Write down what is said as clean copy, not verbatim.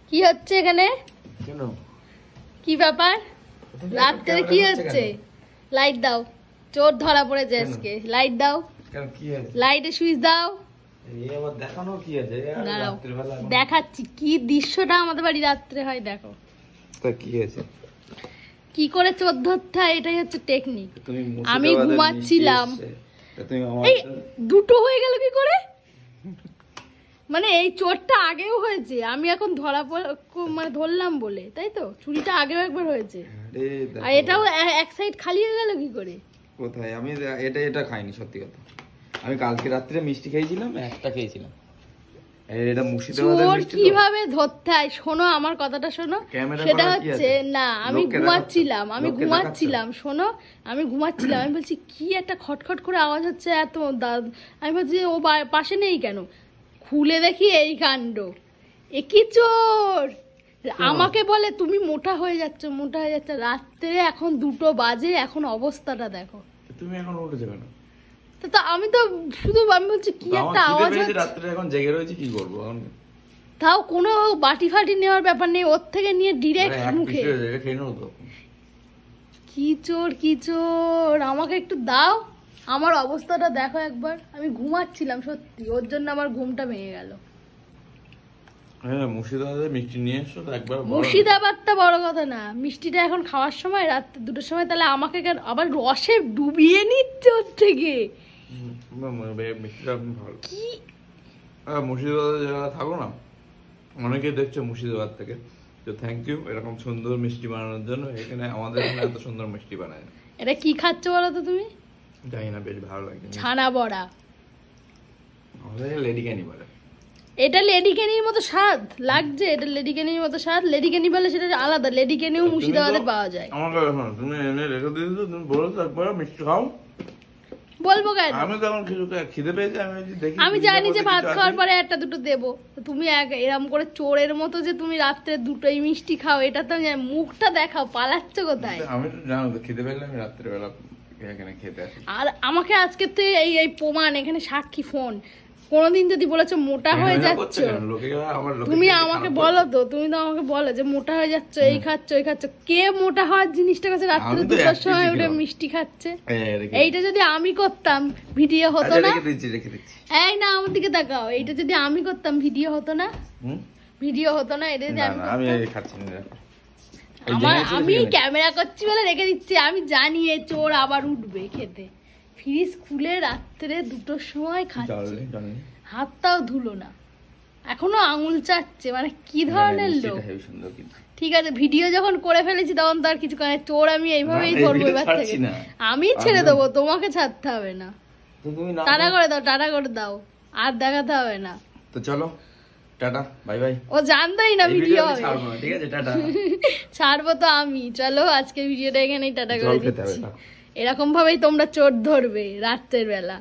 কি হচ্ছে এখানে? কি ব্যাপার? রাত্রে কি হচ্ছে? লাইট দাও, চোর ধরা পড়েছে আজকে। লাইট দাও, লাইটে সুইচ দাও। দেখাচ্ছি কি দৃশ্যটা আমাদের বাড়ি রাত্রে হয়, দেখো। কি করে চোর ধরতে হয়, এটাই হচ্ছে টেকনিক। আমি ঘুমাচ্ছিলাম, দুটো হয়ে গেল কি করে? মানে এই চোরটা আগেও হয়েছে, আমি এখন মানে ধরলাম বলে, তাই তো? চুরিটা আগেও একবার হয়েছে, আর এটাও এক সাইড খালি হয়ে গেল কি করে? কোথায়? আমি এটা খাইনি, সত্যি কথা। আমি কালকে রাত্রে মিষ্টি খেয়েছিলাম, একটা খেয়েছিলাম। এটা মুর্শিদাবাদের মিষ্টি। কিভাবে ধরতে হয় শোনো, আমার কথাটা শোনো। সেটা হচ্ছে না, আমি ঘুমাচ্ছিলাম, শোনো, আমি ঘুমাচ্ছিলাম। আমি বলছি কি একটা খটখট করে আওয়াজ হচ্ছে, এত আমি বলছি ও পাশে নেই কেন, খুলে দেখি এই কাণ্ড। এ কি চোর! আমাকে বলে তুমি মোটা হয়ে যাচ্ছ, মোটা হয়ে যাচ্ছে। রাত্রে এখন 2টো বাজে, এখন অবস্থাটা দেখো। তুমি এখন উঠে যাবে না তো আমি তো শুধু আমি বলছি কি একটা আওয়াজ হচ্ছে। রাত্রে এখন জেগে রয়েছে, কি করব এখন? তাও কোনো বাটি ফাটি নেওয়ার ব্যাপার নেই, ওর থেকে নিয়ে ডিরেক্ট মুখে। কি চোর, কি চোর! আমাকে একটু দাও, আমার অবস্থাটা দেখো একবার। আমি ঘুমাচ্ছিলাম সত্যি, ওর জন্য আমার ঘুমটা ভেঙে গেল। মুর্শিদাবাদে মিষ্টি নিয়ে এসো তো একবার। মুর্শিদাবাদটা বড় কথা না, মিষ্টিটা এখন খাওয়ার সময়, রাত 2টোর সময়, তাহলে আমাকে কেন আবার রসে ডুবিয়ে নিচ্ছে ওর থেকে? কি মুর্শিদাবাদে যারা থাকো না, অনেকে দেখছো মুর্শিদাবাদ থেকে, তো থ্যাংক ইউ এরকম সুন্দর মিষ্টি বানানোর জন্য। এখানে আমাদের এত সুন্দর মিষ্টি বানায়। এটা কি খাচ্ছ বলো তো তুমি? জানি না, বেশ ভালো লাগে। ছানা বড়া, আমাদের লেডি ক্যানি বলে। এটা লেডি ক্যানির মতো স্বাদ লাগছে, এটা লেডি ক্যানির মতো স্বাদ। লেডি ক্যানি বলে সেটা আলাদা, লেডি ক্যানিও মুর্শিদাবাদে পাওয়া যায়। আমাকে তুমি এনে রেখে দিয়েছো, তুমি বলো তারপর মিষ্টি খাও। বলবো কেন? আমি তখন খিদে পেয়েছে, আমি জানি যে ভাত খাওয়ার পরে 1টা 2টো দেবো। তুমি এরকম করে চোরের মতো যে তুমি রাত্রে 2টোই মিষ্টি খাও, এটা তো মুখটা দেখাও, পালাচ্ছ কোথায়? আমি তো জানো তো, খিদে পেলে আমি রাত্রেবেলা এখানে খেতে আসি। আর আমাকে আজকে তো এই প্রমাণ, এখানে সাক্ষী ফোন। কোনদিন যদি বলেছো মোটা হয়ে যাচ্ছ, তুমি আমাকে বলো তো, তুমি তো আমাকে বলো যে মোটা হয়ে যাচ্ছ, এই খাচ্ছ ওই খাচ্ছ। কে মোটা হওয়ার জিনিসটা কাছে রাত্রে 2টোর সময় উঠে মিষ্টি খাচ্ছে? এইটা যদি আমি করতাম ভিডিও হতো না? এই না, আমার দিকে তাকাও। এইটা যদি আমি করতাম ভিডিও হতো না? ভিডিও হতো না? এটা যদি আমি ক্যামেরা করছি বলে রেখে দিচ্ছি। আমি জানি এই চোর আবার উঠবে খেতে। ফ্রিজ খুলে রাত্রে 2টোর সময় খাচ্ছে, হাতটাও ধুলো না, এখনো আঙুল চাচ্ছে। মানে কি ধরনের লোক! ঠিক আছে, ভিডিও যখন করে ফেলেছি তখন তো আর কিছু করে। চোর আমি এইভাবেই ধরবো এবার থেকে। আমি ছেড়ে দেবো, তোমাকে ছাড়তে হবে না। টাটা করে দাও, টাটা করে দাও, আর দেখাতে হবে না। তো চলো, টাটা, বাই বাই। ও জানতোই না ভিডিও হবে। ঠিক আছে, টাটা। ছাড়বো তো আমি। চলো, আজকের ভিডিওটা এখানেই টাটা করে দিচ্ছি। এরকম ভাবেই তোমরা চোর ধরবে রাত্রের বেলা।